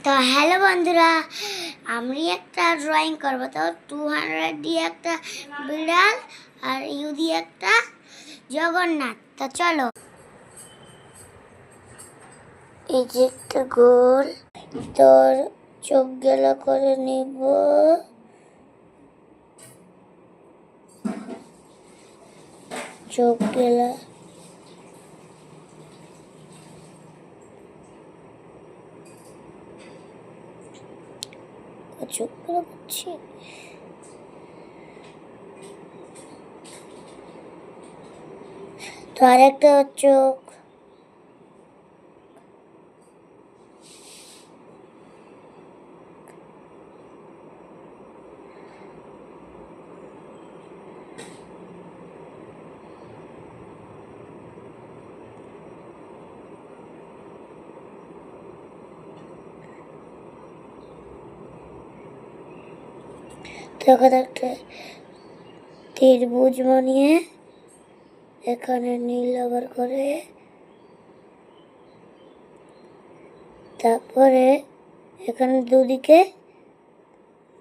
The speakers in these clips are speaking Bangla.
তো হ্যালো বন্ধুরা, আমি একটা ড্রয়িং করবো। তো 200 দিয়ে একটা বিড়াল আর ইউ দিয়ে একটা জগন্নাথ। তো চলো, এই যে একটা গোল, তোর চোখ গেলা করে নিব। চোখ গেলা চোখ গেলা করছি। তো আরেকটা চোখ, তখন একটা ত্রিভুজ বানিয়ে এখানে নীল আবার করে, তারপরে এখানে দুদিকে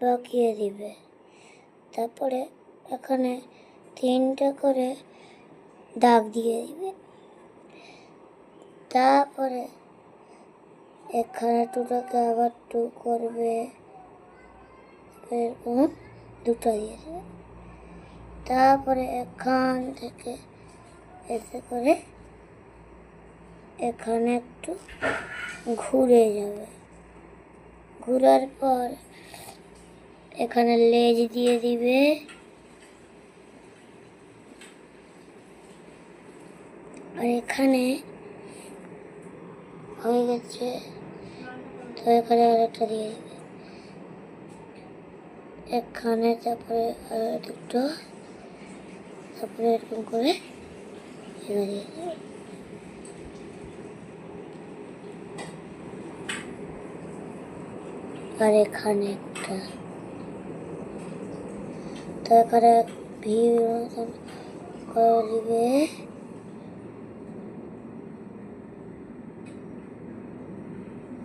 বাঁকিয়ে দিবে। তারপরে এখানে 3টা করে দাগ দিয়ে দিবে। তারপরে এখানে 2টাকে আবার 2 করবে, এরকম 2টা দিয়ে দেবে। তারপরে এখান থেকে এসে করে এখানে একটু ঘুরে যাবে। ঘুরার পর এখানে লেজ দিয়ে দিবে। আর এখানে হয়ে গেছে, তো এখানে আরেকটা দিয়ে দিবে এখানে। তারপরে আর 2টো, তারপরে এরকম করে দিয়ে দিবে। আর এখানে একটা, তো এখানে ভিউ মতন করে দিবে।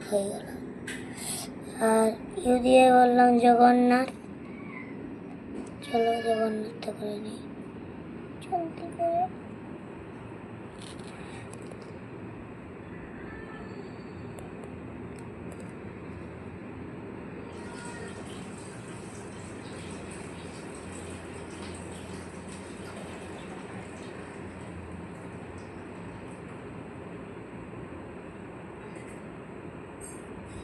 হয়ে গেল। আর ইউ দিয়ে বললাম জগন্নাথ। চলো জগন্নাথটা করে নিই জলদি করে।